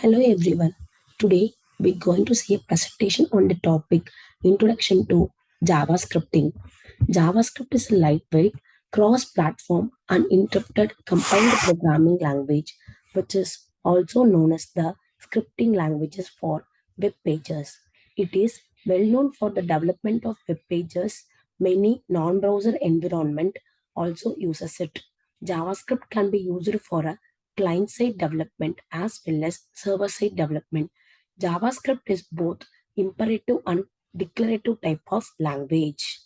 Hello everyone. Today we're going to see a presentation on the topic Introduction to JavaScripting. JavaScript is a lightweight, cross-platform, uninterrupted compiled programming language, which is also known as the scripting languages for web pages. It is well known for the development of web pages. Many non-browser environment also uses it. JavaScript can be used for a client-side development as well as server-side development. JavaScript is both imperative and declarative type of language.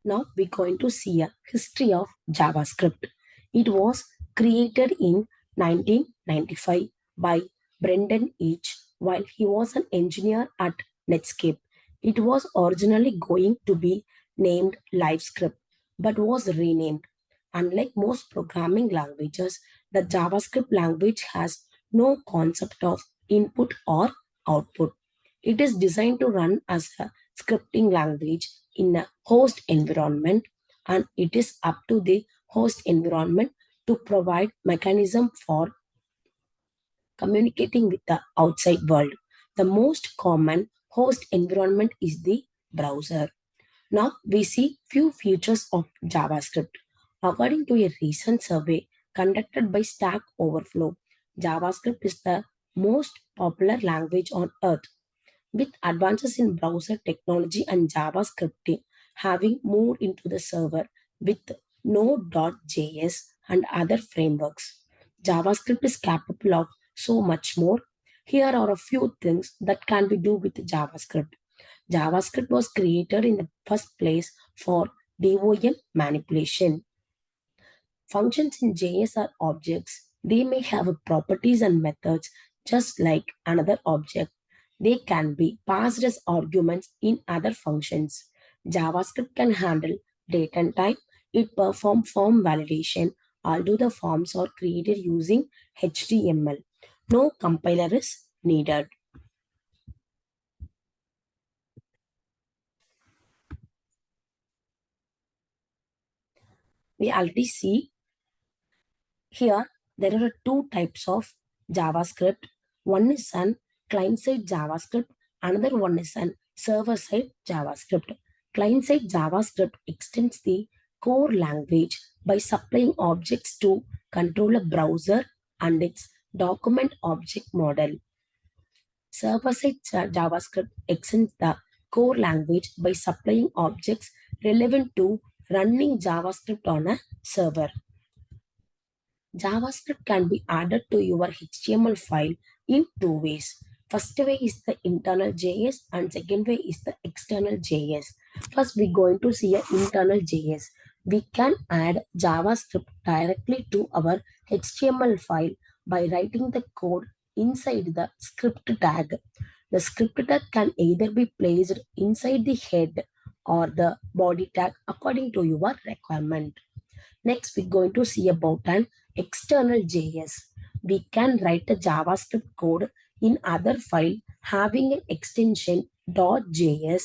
Now we're going to see a history of JavaScript. It was created in 1995 by Brendan Eich while he was an engineer at Netscape. It was originally going to be named LiveScript but was renamed. Unlike most programming languages, the JavaScript language has no concept of input or output. It is designed to run as a scripting language in a host environment, and it is up to the host environment to provide mechanism for communicating with the outside world. The most common host environment is the browser. Now we see few features of JavaScript. According to a recent survey conducted by Stack Overflow, JavaScript is the most popular language on earth. With advances in browser technology and JavaScript having moved into the server with Node.js and other frameworks, JavaScript is capable of so much more. Here are a few things that can be do with JavaScript. JavaScript was created in the first place for DOM manipulation. Functions in JS are objects. They may have properties and methods just like another object. They can be passed as arguments in other functions. JavaScript can handle date and time. It performs form validation. Although the forms are created using HTML. No compiler is needed. We already see here there are two types of JavaScript. One is an client-side JavaScript, another one is an server-side JavaScript. Client-side JavaScript extends the core language by supplying objects to control a browser and its document object model. Server-side JavaScript extends the core language by supplying objects relevant to running JavaScript on a server. JavaScript can be added to your HTML file in two ways. First way is the internal JS and second way is the external JS. First, we're going to see an internal JS. We can add JavaScript directly to our HTML file by writing the code inside the script tag. The script tag can either be placed inside the head or the body tag according to your requirement. Next, we're going to see about an external JS. We can write a JavaScript code in other file having an extension .js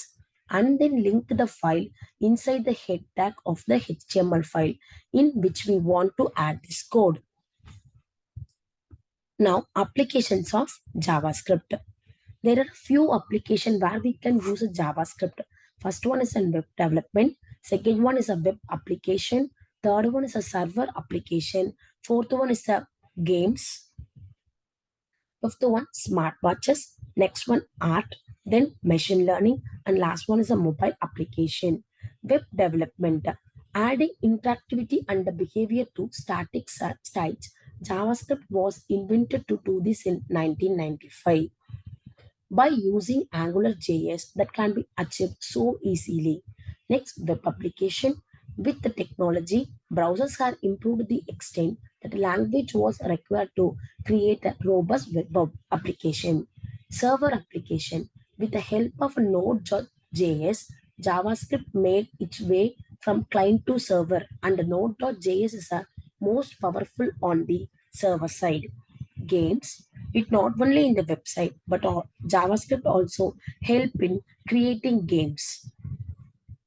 and then link the file inside the head tag of the HTML file in which we want to add this code. Now, applications of JavaScript. There are a few applications where we can use a JavaScript. First one is a web development. Second one is a web application. Third one is a server application. Fourth one is a games. Fifth one, smartwatches. Next one, art. Then machine learning. And last one is a mobile application. Web development. Adding interactivity and the behavior to static sites. JavaScript was invented to do this in 1995 by using Angular JS that can be achieved so easily. Next, web application. With the technology, browsers have improved the extent that language was required to create a robust web application. Server application. With the help of Node.js, JavaScript made its way from client to server, and Node.js is the most powerful on the server side. Games, it not only in the website but JavaScript also help in creating games.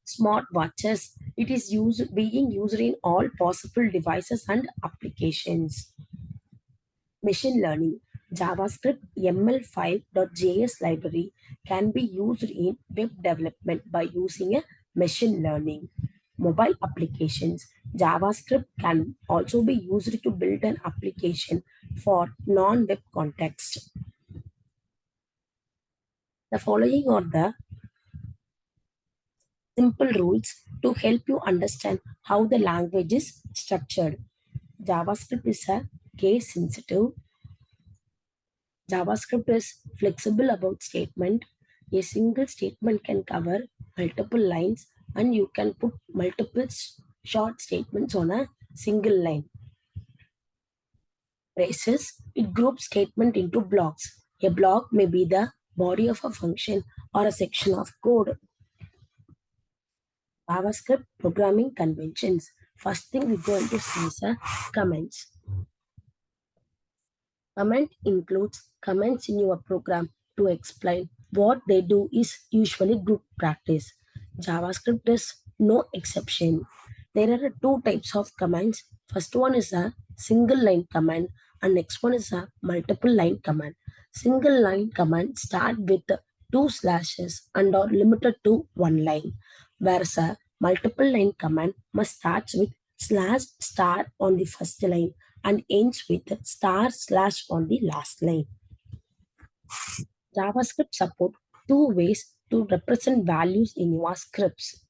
Smartwatches, It is being used in all possible devices and applications. Machine learning. JavaScript ML5.js library can be used in web development by using a machine learning. Mobile applications. JavaScript can also be used to build an application for non-web context. The following are the simple rules to help you understand how the language is structured. JavaScript is a case sensitive. JavaScript is flexible about statement. A single statement can cover multiple lines and you can put multiple short statements on a single line. Braces, it groups statement into blocks. A block may be the body of a function or a section of code. JavaScript programming conventions. First thing we're going to see is comments. Comment includes comments in your program to explain what they do is usually good practice. JavaScript is no exception. There are two types of commands. First one is a single line command and next one is a multiple line command. Single line command start with two slashes and are limited to one line, whereas a multiple line command must start with slash star on the first line and ends with star slash on the last line. JavaScript support two ways to represent values in your scripts.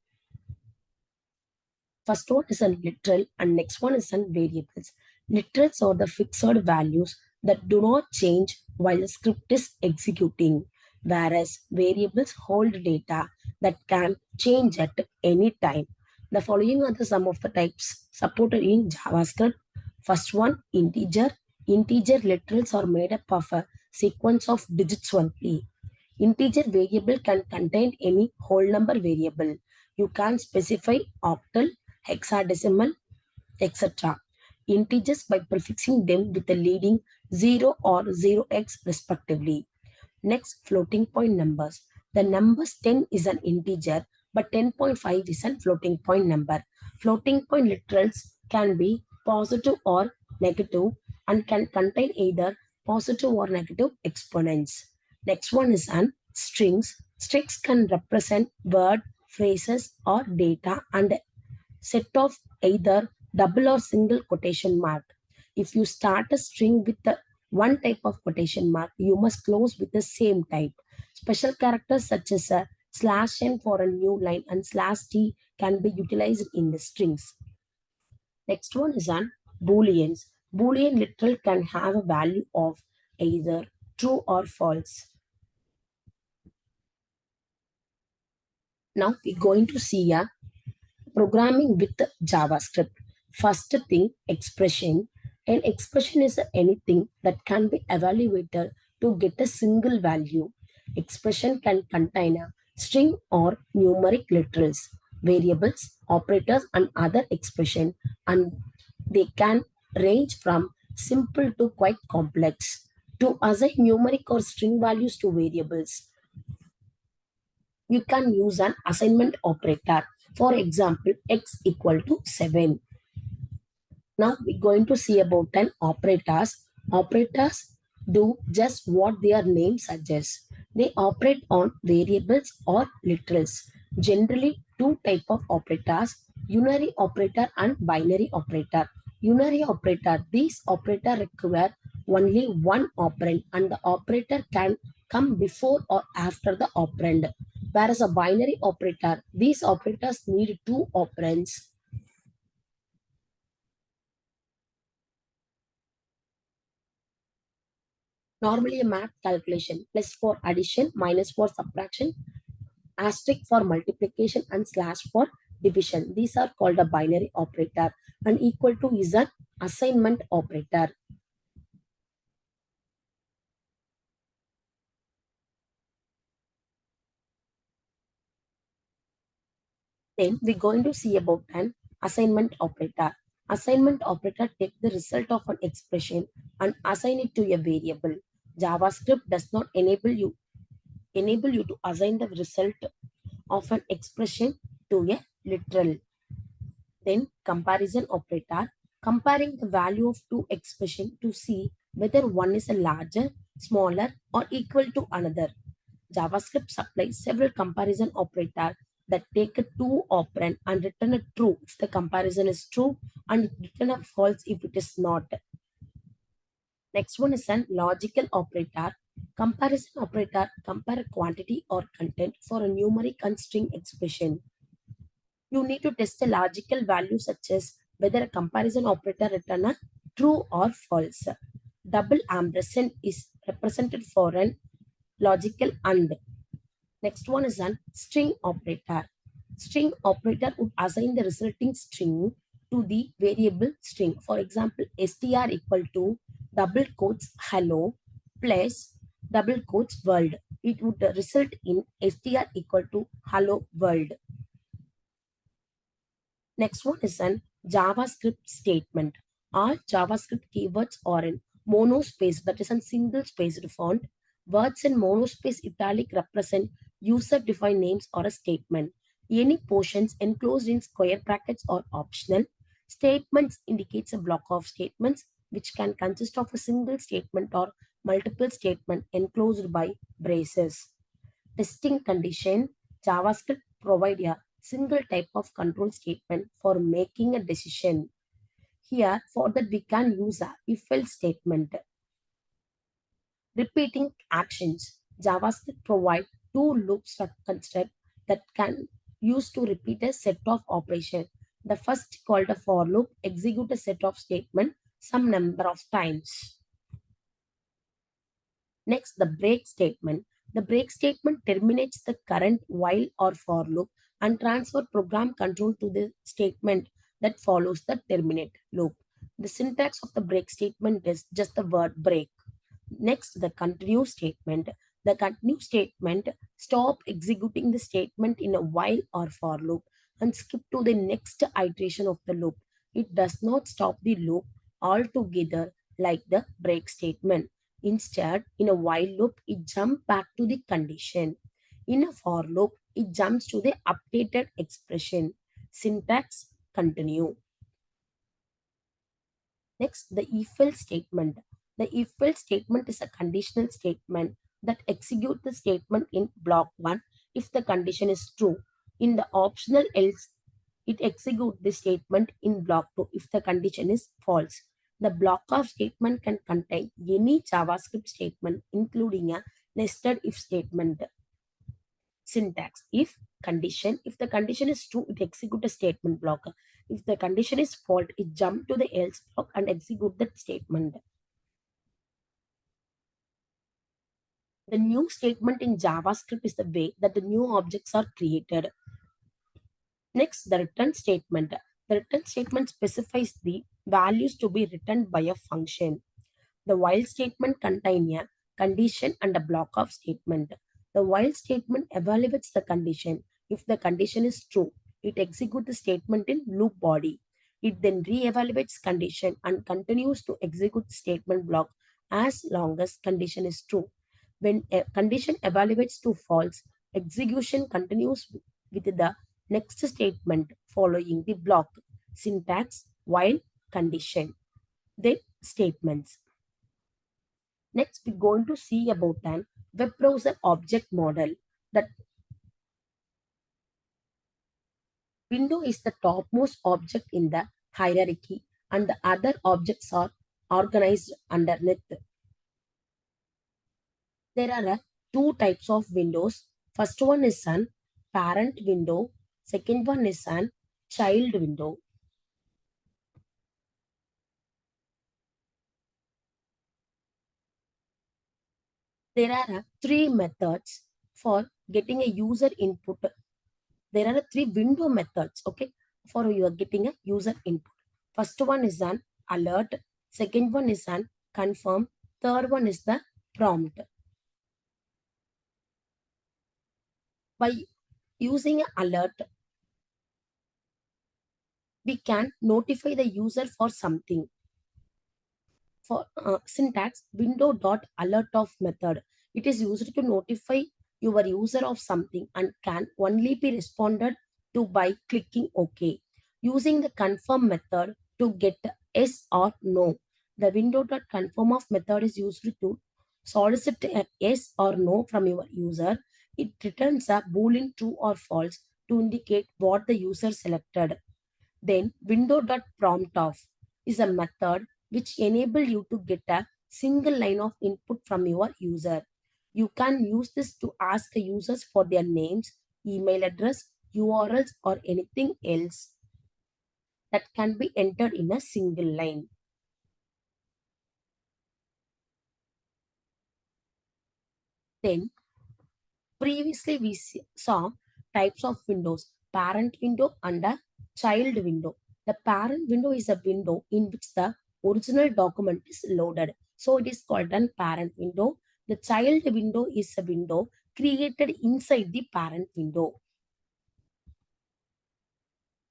First one is a literal and next one is on variables. Literals are the fixed values that do not change while the script is executing, whereas variables hold data that can change at any time. The following are the some of the types supported in JavaScript. First one, integer. Integer literals are made up of a sequence of digits only. Integer variable can contain any whole number variable. You can specify octal, hexadecimal, etc. Integers by prefixing them with a leading 0 or 0x respectively. Next, floating point numbers. The numbers 10 is an integer, but 10.5 is a floating point number. Floating point literals can be positive or negative and can contain either positive or negative exponents. Next one is an strings. Strings can represent word, phrases, or data and set of either double or single quotation mark. If you start a string with the one type of quotation mark, you must close with the same type. Special characters such as a slash n for a new line and slash t can be utilized in the strings. Next one is on booleans. Boolean literal can have a value of either true or false. Now we're going to see a programming with JavaScript. First thing, expression. An expression is anything that can be evaluated to get a single value. Expression can contain a string or numeric literals, variables, operators, and other expression, and they can range from simple to quite complex. To assign numeric or string values to variables, you can use an assignment operator. For example, x equal to 7. Now we're going to see about an operators. Operators do just what their name suggests. They operate on variables or literals. Generally, two type of operators, unary operator and binary operator. Unary operator, these operator require only one operand and the operator can come before or after the operand. Whereas a binary operator, these operators need two operands. Normally a math calculation, plus for addition, minus for subtraction, asterisk for multiplication and slash for division. These are called a binary operator and equal to is an assignment operator. Then we're going to see about an assignment operator. Assignment operator take the result of an expression and assign it to a variable. JavaScript does not enable you to assign the result of an expression to a literal. Then comparison operator, comparing the value of two expressions to see whether one is a larger, smaller, or equal to another. JavaScript supplies several comparison operators that take a two operand and return a true if the comparison is true and return a false if it is not. Next one is an logical operator. Comparison operator compare a quantity or content for a numeric and string expression. You need to test a logical value such as whether a comparison operator return a true or false. Double ampersand is represented for an logical AND. Next one is an string operator. String operator would assign the resulting string to the variable string. For example, str equal to double quotes hello plus double quotes world. It would result in str equal to hello world. Next one is an JavaScript statement. All JavaScript keywords are in monospace, that is a single spaced font. Words in monospace italic represent user-defined names or a statement. Any portions enclosed in square brackets are optional. Statements indicates a block of statements which can consist of a single statement or multiple statement enclosed by braces. Testing condition, JavaScript provide a single type of control statement for making a decision. Here, for that we can use a if-else statement. Repeating actions, JavaScript provide two loops construct that can use to repeat a set of operations. The first called a for loop execute a set of statement some number of times. Next, the break statement. The break statement terminates the current while or for loop and transfer program control to the statement that follows the terminate loop. The syntax of the break statement is just the word break. Next, the continue statement. The continue statement stop executing the statement in a while or for loop and skip to the next iteration of the loop. It does not stop the loop altogether like the break statement. Instead, in a while loop, it jumps back to the condition. In a for loop, it jumps to the updated expression. Syntax continue. Next, the if-else statement. The if-else statement is a conditional statement that executes the statement in block 1 if the condition is true. In the optional else, it executes the statement in block 2 if the condition is false. The block of statement can contain any JavaScript statement, including a nested if statement. Syntax: if condition, if the condition is true, it executes a statement block. If the condition is false, it jump to the else block and execute that statement. The new statement in JavaScript is the way that the new objects are created. Next, the return statement. The return statement specifies the values to be returned by a function. The while statement contains a condition and a block of statement. The while statement evaluates the condition. If the condition is true, it executes the statement in loop body. It then re-evaluates condition and continues to execute the statement block as long as condition is true. When a condition evaluates to false, execution continues with the next statement following the block. Syntax: while condition. Then statements. Next, we're going to see about an web browser object model. That window is the topmost object in the hierarchy and the other objects are organized underneath. There are two types of windows. First one is an parent window. Second one is an child window. There are three methods for getting a user input. There are three window methods, okay, for you are getting a user input. First one is an alert. Second one is an confirm. Third one is the prompt. By using an alert, we can notify the user for something. For syntax, window dot alert of method. It is used to notify your user of something and can only be responded to by clicking OK. Using the confirm method to get yes or no. The window.confirm of method is used to solicit a yes or no from your user. It returns a boolean true or false to indicate what the user selected. Then window.promptOf is a method which enable you to get a single line of input from your user. You can use this to ask the users for their names, email address, URLs, or anything else that can be entered in a single line. Then previously we saw types of windows, parent window and a child window. The parent window is a window in which the original document is loaded. So it is called a parent window. The child window is a window created inside the parent window.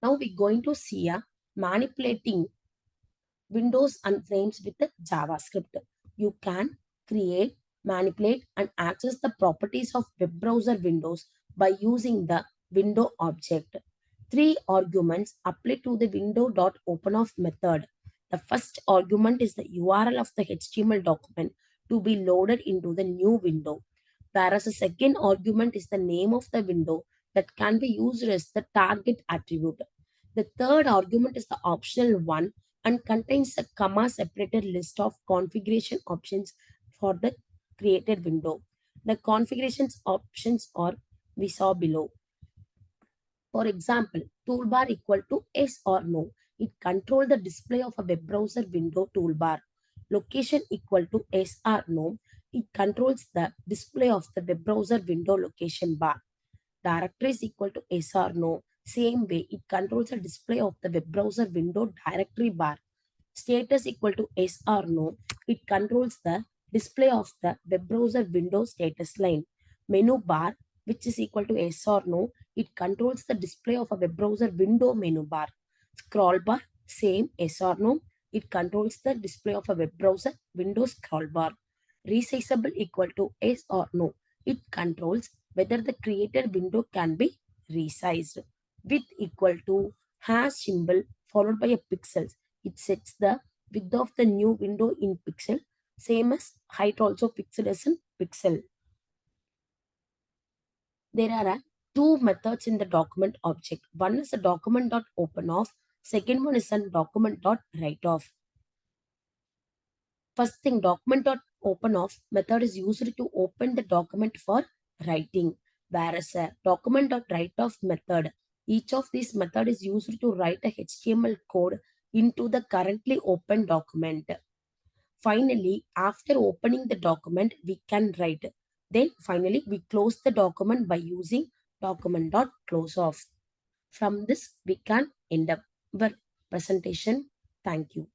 Now we're going to see a manipulating windows and frames with the JavaScript. You can create, manipulate, and access the properties of web browser windows by using the window object. Three arguments apply to the window.openOf method. The first argument is the URL of the HTML document to be loaded into the new window, whereas the second argument is the name of the window that can be used as the target attribute. The third argument is the optional one and contains a comma separated list of configuration options for the created window. The configurations options are we saw below. For example, toolbar equal to yes or no. It controls the display of a web browser window toolbar. Location equal to yes or no. It controls the display of the web browser window location bar. Directory is equal to yes or no. Same way, it controls the display of the web browser window directory bar. Status equal to yes or no. It controls the display of the web browser window status line. Menu bar, which is equal to yes or no. It controls the display of a web browser window menu bar. Scroll bar, same yes or no. It controls the display of a web browser window scroll bar. Resizable equal to yes or no. It controls whether the created window can be resized. Width equal to hash symbol followed by a pixels. It sets the width of the new window in pixel, same as height also pixel as in pixel. There are two methods in the document object. One is a document.openOf, second one is a document.writeOf. First thing, document.openOf method is used to open the document for writing, whereas a document.writeOf method, each of these method is used to write a HTML code into the currently open document. Finally, after opening the document, we can write. Then finally, we close the document by using document.closeOf. From this, we can end up our presentation. Thank you.